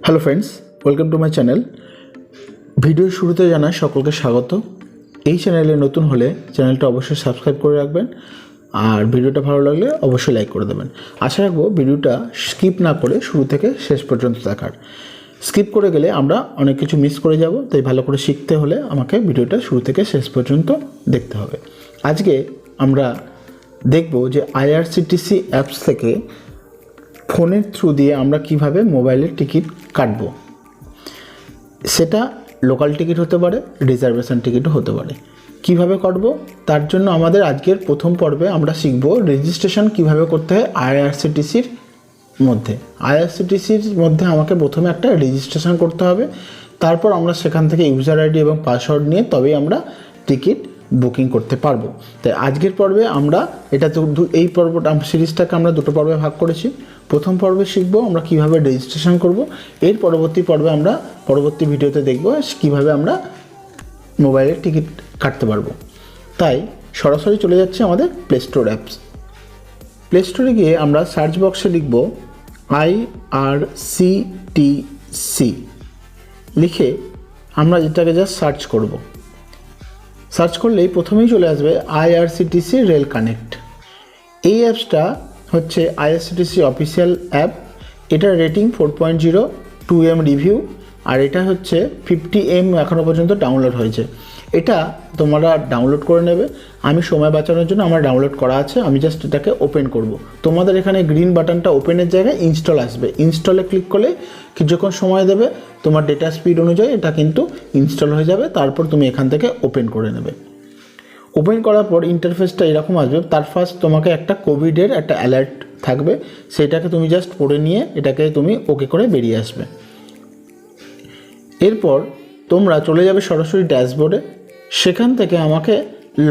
Hello friends, welcome to my channel. ভিডিওর শুরুতে জানাই সকলকে স্বাগত। এই চ্যানেলে নতুন হলে চ্যানেলটা অবশ্যই সাবস্ক্রাইব করে রাখবেন, আর ভিডিওটা ভালো লাগলে অবশ্যই লাইক করে দেবেন। আশা রাখবো ভিডিওটা স্কিপ না করে শুরু থেকে শেষ পর্যন্ত দেখার। স্কিপ করে গেলে আমরা অনেক কিছু মিস করে যাব, তাই ভালো করে শিখতে হলে আমাকে ভিডিওটা শুরু থেকে শেষ পর্যন্ত দেখতে হবে। আজকে আমরা দেখব যে IRCTC অ্যাপস থেকে ফোনের থ্রু দিয়ে আমরা কিভাবে মোবাইলের টিকিট কাটবো। সেটা লোকাল টিকিট হতে পারে, রিজার্ভেশন টিকিটও হতে পারে। কিভাবে কাটবো তার জন্য আমাদের আজকের প্রথম পর্বে আমরা শিখব রেজিস্ট্রেশন কিভাবে করতে হয় IRCTCর মধ্যে। IRCTCর মধ্যে আমাকে প্রথমে একটা রেজিস্ট্রেশন করতে হবে, তারপর আমরা সেখান থেকে ইউজার আইডি এবং পাসওয়ার্ড নিয়ে তবেই আমরা টিকিট বুকিং করতে পারবো। তাই আজকের পর্বে আমরা এটা তো এই পর্বটা সিরিজটাকে আমরা দুটো পর্বে ভাগ করেছি। প্রথম পর্বে শিখবো আমরা কিভাবে রেজিস্ট্রেশন করব, এর পরবর্তী পর্বে আমরা পরবর্তী ভিডিওতে দেখব কিভাবে আমরা মোবাইলের টিকিট কাটতে পারবো। তাই সরাসরি চলে যাচ্ছে আমাদের প্লে স্টোর অ্যাপস। প্লে স্টোরে গিয়ে আমরা সার্চ বক্সে লিখব IRCTC, লিখে আমরা এটাকে জাস্ট সার্চ করব। সার্চ করলেই প্রথমেই চলে আসবে IRCTC রেল কানেক্ট। এই অ্যাপসটা হচ্ছে IRCTC অফিসিয়াল অ্যাপ। এটার রেটিং 4.0, 2M রিভিউ, আর এটা হচ্ছে 50M এখনও পর্যন্ত ডাউনলোড হয়েছে। এটা তোমরা ডাউনলোড করে নেবে। আমি সময় বাঁচানোর জন্য আমার ডাউনলোড করা আছে, আমি জাস্ট এটাকে ওপেন করব। তোমাদের এখানে গ্রিন বাটনটা ওপেনের জায়গায় ইনস্টল আসবে, ইনস্টলে ক্লিক করলে কিছুক্ষণ সময় দেবে, তোমার ডেটা স্পিড অনুযায়ী এটা কিন্তু ইনস্টল হয়ে যাবে। তারপর তুমি এখান থেকে ওপেন করে নেবে। ওপেন করার পর ইন্টারফেসটা এরকম আসবে। তার ফার্স্ট তোমাকে একটা কোভিডের একটা অ্যালার্ট থাকবে, সেটাকে তুমি জাস্ট পড়ে নিয়ে এটাকে তুমি ওকে করে বেরিয়ে আসবে। এরপর তোমরা চলে যাবে সরাসরি ড্যাশবোর্ডে। সেখান থেকে আমাকে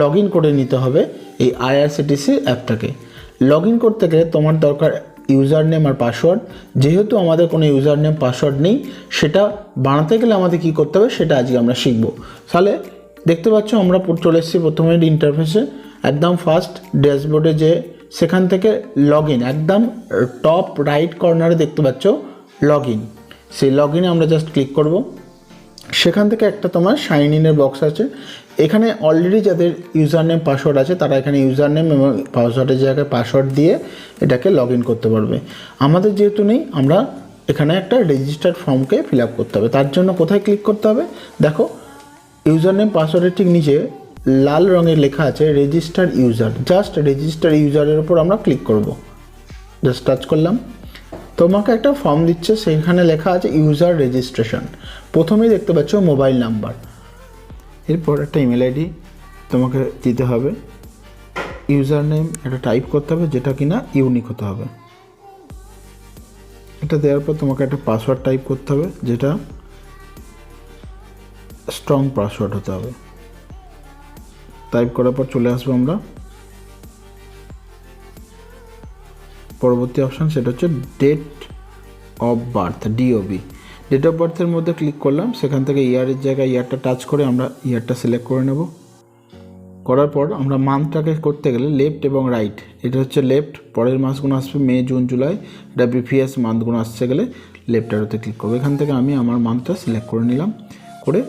লগ ইন করে নিতে হবে এই IRCTC অ্যাপটাকে। লগ ইন করতে গেলে তোমার দরকার ইউজার নেম আর পাসওয়ার্ড। যেহেতু আমাদের কোনো ইউজার নেম পাসওয়ার্ড নেই, সেটা বানাতে গেলে আমাদের কী করতে হবে সেটা আজকে আমরা শিখব। তাহলে দেখতে পাচ্ছ আমরা চলে এসেছি প্রথমে ইন্টারফেসে। একদম ফার্স্ট ড্যাশবোর্ডে যে সেখান থেকে লগ ইন, একদম টপ রাইট কর্নারে দেখতে পাচ্ছ লগ ইন। সেই লগ ইনে আমরা জাস্ট ক্লিক করব। সেখান থেকে একটা তোমার সাইন ইনের বক্স আছে। এখানে অলরেডি যাদের ইউজার নেম পাসওয়ার্ড আছে তারা এখানে ইউজার নেম এবং পাসওয়ার্ডের জায়গায় পাসওয়ার্ড দিয়ে এটাকে লগ ইন করতে পারবে। আমাদের যেহেতু নেই, আমরা এখানে একটা রেজিস্টার্ড ফর্মকে ফিল আপ করতে হবে। তার জন্য কোথায় ক্লিক করতে হবে দেখো, ইউজার নেম পাসওয়ার্ডের ঠিক নিচে লাল রঙের লেখা আছে রেজিস্টার ইউজার। জাস্ট রেজিস্টার ইউজারের উপর আমরা ক্লিক করব। জাস্ট টাচ করলাম, তোমাকে একটা ফর্ম দিচ্ছে, সেখানে লেখা আছে ইউজার রেজিস্ট্রেশন। প্রথমেই দেখতে পাচ্ছ মোবাইল নাম্বার, এরপর একটা ইমেল আইডি তোমাকে দিতে হবে। ইউজার নেম এটা টাইপ করতে হবে, যেটা কিনা ইউনিক হতে হবে। এটা দেওয়ার পর তোমাকে একটা পাসওয়ার্ড টাইপ করতে হবে, যেটা স্ট্রং পাসওয়ার্ড হতে হবে। টাইপ করার পর চলে আসবো আমরা পরবর্তী অপশান, সেটা হচ্ছে date of birth, DOB। Date of বার্থের মধ্যে ক্লিক করলাম। সেখান থেকে ইয়ারের জায়গায় ইয়ারটা টাচ করে আমরা ইয়ারটা সিলেক্ট করে নেব। করার পর আমরা মান্থটাকে করতে গেলে লেফট এবং রাইট, এটা হচ্ছে লেফট, পরের মাসগুলো আসবে মে, জুন, জুলাই। এটা প্রিভিয়াস মান্থগুলো আসছে গেলে লেফট অ্যারোতে ক্লিক করবো। এখান থেকে আমি আমার মান্থটা সিলেক্ট করে নিলাম। করে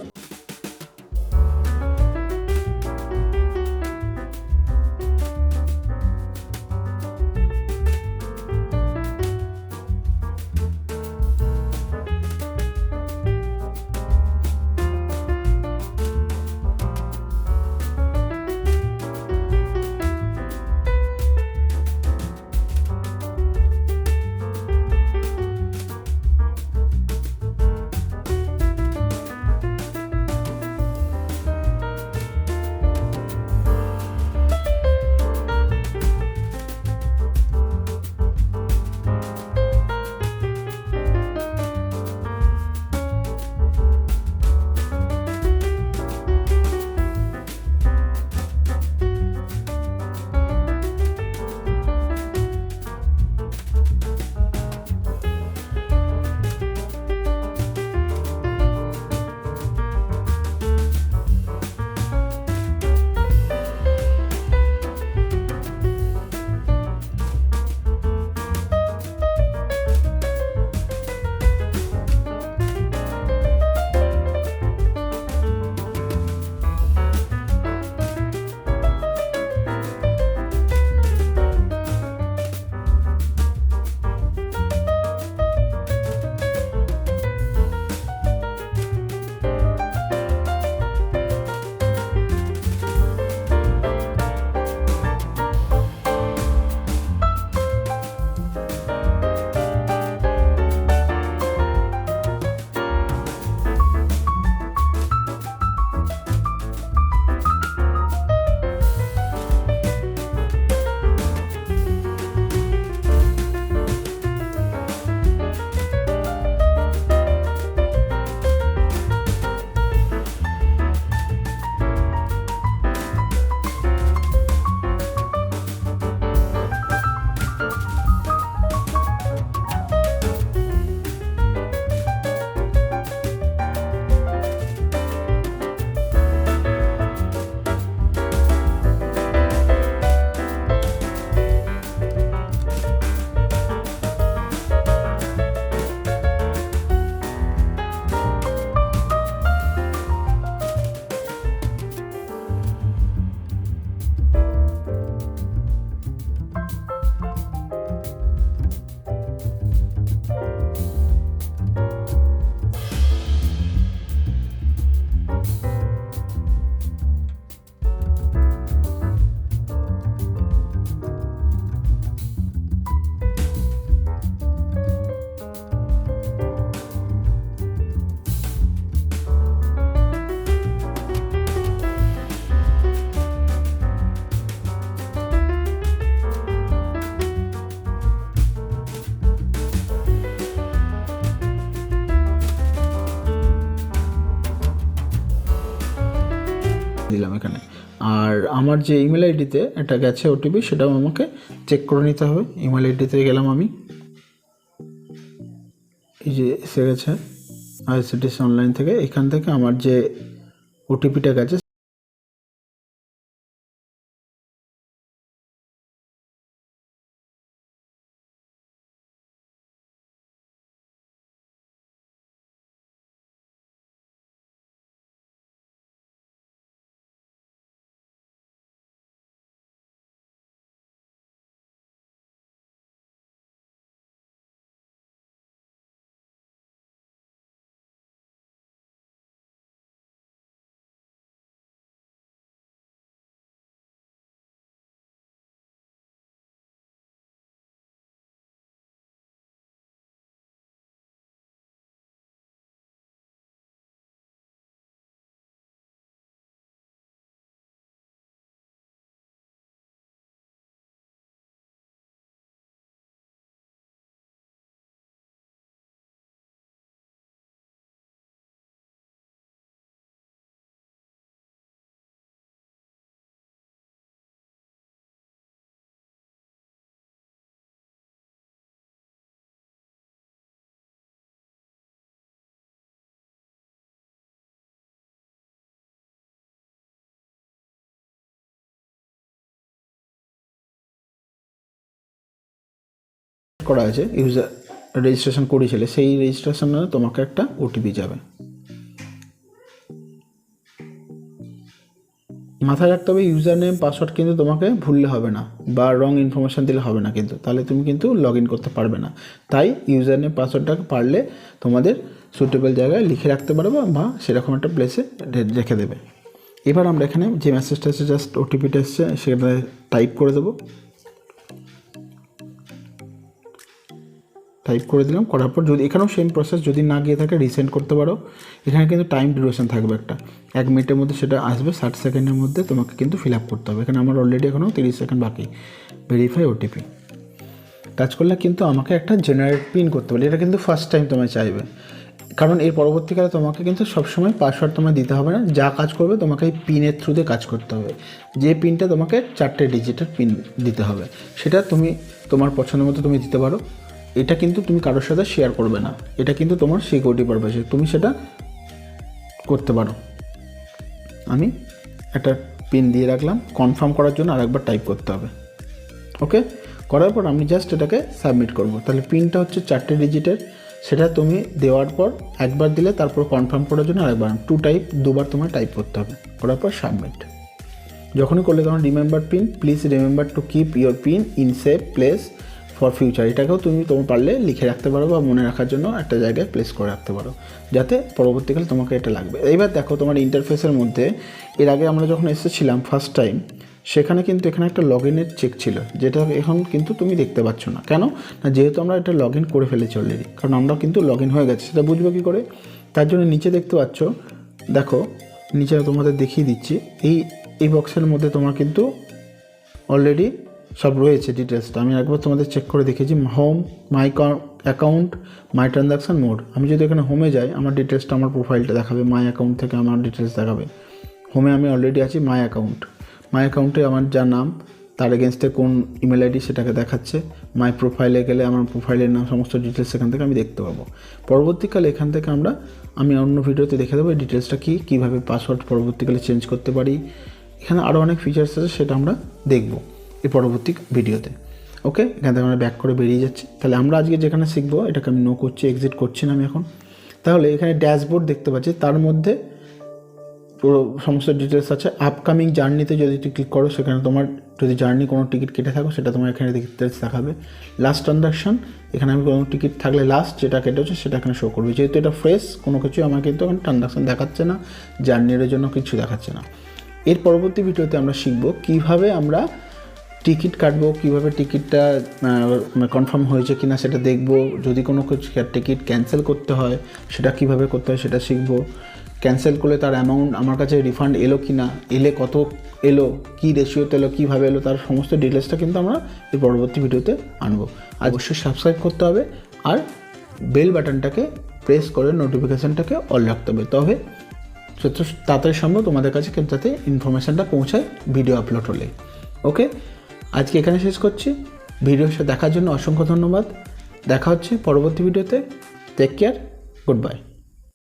দিলাম এখানে। আর আমার যে ইমেল আইডিতে এটা গেছে ওটিপি, সেটাও আমাকে চেক করে নিতে হবে। ইমেল আইডিতে গেলাম আমি, এই যে এসে গেছে IRCTC অনলাইন থেকে। এখান থেকে আমার যে ওটিপিটা গেছে করা আছে, ইউজার রেজিস্ট্রেশন করেছিলে, সেই রেজিস্ট্রেশনে তোমাকে একটা ওটিপি যাবে। মাথায় রাখতে হবে ইউজার নেম পাসওয়ার্ড কিন্তু তোমাকে ভুললে হবে না, বা রং ইনফরমেশান দিলে হবে না কিন্তু, তাহলে তুমি কিন্তু লগ ইন করতে পারবে না। তাই ইউজার নেম পাসওয়ার্ডটাকে পারলে তোমাদের সুটেবল জায়গায় লিখে রাখতে পারবে, বা সেরকম একটা প্লেসে রেখে দেবে। এবার আমরা এখানে যে মেসেজটা এসেছে, জাস্ট ওটিপিটা এসছে, সেটা টাইপ করে দেবো। টাইপ করে দিলাম, করার পর যদি এখানেও সেম প্রসেস, যদি না গিয়ে থাকে রিসেন্ড করতে পারো। এখানে কিন্তু টাইম ডিউরেশন থাকবে একটা, 1 মিনিটের মধ্যে সেটা আসবে, 60 সেকেন্ডের মধ্যে তোমাকে কিন্তু ফিল আপ করতে হবে। এখানে আমার অলরেডি এখনও 30 সেকেন্ড বাকি। ভেরিফাই ওটিপি কাজ করলে কিন্তু আমাকে একটা জেনারেট পিন করতে পারে। এটা কিন্তু ফার্স্ট টাইম তোমায় চাইবে, কারণ এর পরবর্তীকালে তোমাকে কিন্তু সবসময় পাসওয়ার্ড তোমায় দিতে হবে না। যা কাজ করবে তোমাকে এই পিনের থ্রুতে কাজ করতে হবে। যে পিনটা তোমাকে 4টে ডিজিটের পিন দিতে হবে, সেটা তুমি তোমার পছন্দ মতো তুমি দিতে পারো। এটা কিন্তু তুমি কারোর সাথে শেয়ার করবে না, এটা কিন্তু তোমার সিকিউরিটি পারপাসে তুমি সেটা করতে পারো। আমি একটা পিন দিয়ে রাখলাম, কনফার্ম করার জন্য আরেকবার টাইপ করতে হবে। ওকে, করার পর আমি জাস্ট এটাকে সাবমিট করব। তাহলে পিনটা হচ্ছে 4টে ডিজিটের, সেটা তুমি দেওয়ার পর একবার দিলে, তারপর কনফার্ম করার জন্য আরেকবার 2বার তোমার টাইপ করতে হবে। করার পর সাবমিট যখনই করলে তোমার remember pin, please remember to keep your pin in safe place for future. এটাকেও তুমি তোমার পারলে লিখে রাখতে পারো, বা মনে রাখার জন্য একটা জায়গায় প্লেস করে রাখতে পারো, যাতে পরবর্তীকালে তোমাকে এটা লাগবে। এইবার দেখো তোমার ইন্টারফেসের মধ্যে, এর আগে আমরা যখন এসেছিলাম ফার্স্ট টাইম, সেখানে কিন্তু এখানে একটা লগ ইনের চেক ছিল, যেটা এখন কিন্তু তুমি দেখতে পাচ্ছ না। কেন না, যেহেতু আমরা এটা লগ ইন করে ফেলেছি অলরেডি, কারণ আমরা কিন্তু লগ ইন হয়ে গেছে। সেটা বুঝবো কী করে? তার জন্য নিচে দেখতে পাচ্ছ, দেখো নিচে তোমাদের দেখিয়ে দিচ্ছি, এই বক্সের মধ্যে তোমার কিন্তু অলরেডি সব রয়েছে ডিটেলসটা। আমি একবার তোমাদের চেক করে দেখেছি, home, my account, my transaction mode. আমি যদি এখানে হোমে যাই, আমার ডিটেলসটা, আমার প্রোফাইলটা দেখাবে, মাই অ্যাকাউন্ট থেকে আমার ডিটেলস দেখাবে। হোমে আমি অলরেডি আছি, মাই অ্যাকাউন্টে আমার যা নাম, তার এগেনস্টে কোন ইমেল আইডি সেটাকে দেখাচ্ছে। মাই প্রোফাইলে গেলে আমার প্রোফাইলের নাম, সমস্ত ডিটেলস এখান থেকে আমি দেখতে পাবো। পরবর্তীকালে এখান থেকে আমি অন্য ভিডিওতে দেখে দেবো এই ডিটেলসটা কীভাবে পাসওয়ার্ড পরবর্তীকালে চেঞ্জ করতে পারি। এখানে আরও অনেক ফিচার্স আছে, সেটা আমরা দেখব এই পরবর্তী ভিডিওতে। ওকে, এখান থেকে আমরা ব্যাক করে বেরিয়ে যাচ্ছি। তাহলে আমরা আজকে যেখানে শিখবো, এটাকে আমি নো করছি, এক্সিট করছি না আমি এখন। তাহলে এখানে ড্যাশবোর্ড দেখতে পাচ্ছি, তার মধ্যে পুরো সমস্ত ডিটেলস আছে। আপকামিং জার্নিতে যদি তুই ক্লিক করো, সেখানে তোমার যদি জার্নি কোনো টিকিট কেটে থাকো, সেটা তোমার এখানে ডিটেলস দেখাবে। লাস্ট ট্রানজাকশান, এখানে আমি কোনো টিকিট থাকলে লাস্ট যেটা কেটেছে সেটা এখানে শো করবে। যেহেতু এটা ফ্রেশ, কোনো কিছু আমার কিন্তু এখন ট্রানজাকশান দেখাচ্ছে না, জার্নির জন্য কিছু দেখাচ্ছে না। এর পরবর্তী ভিডিওতে আমরা শিখবো কীভাবে আমরা টিকিট কাটবো, কীভাবে টিকিটটা কনফার্ম হয়েছে কি না সেটা দেখবো। যদি কোনো কিছু টিকিট ক্যান্সেল করতে হয়, সেটা কীভাবে করতে হয় সেটা শিখবো। ক্যান্সেল করলে তার অ্যামাউন্ট আমার কাছে রিফান্ড এলো কি না, এলে কত এলো, কী রেশিওতে এলো, কীভাবে এলো, তার সমস্ত ডিটেলসটা কিন্তু আমরা এই পরবর্তী ভিডিওতে আনবো। অবশ্যই সাবস্ক্রাইব করতে হবে, আর বেল বাটনটাকে প্রেস করে নোটিফিকেশানটাকে অল রাখতে হবে, তবে যত তাড়াতাড়ি সম্ভব তোমাদের কাছে যাতে ইনফরমেশানটা পৌঁছায় ভিডিও আপলোড হলে। ওকে, আজকে এখানে শেষ করছি। ভিডিওটা দেখার জন্য অসংখ্য ধন্যবাদ। দেখা হচ্ছে পরবর্তী ভিডিওতে। Take care, good bye.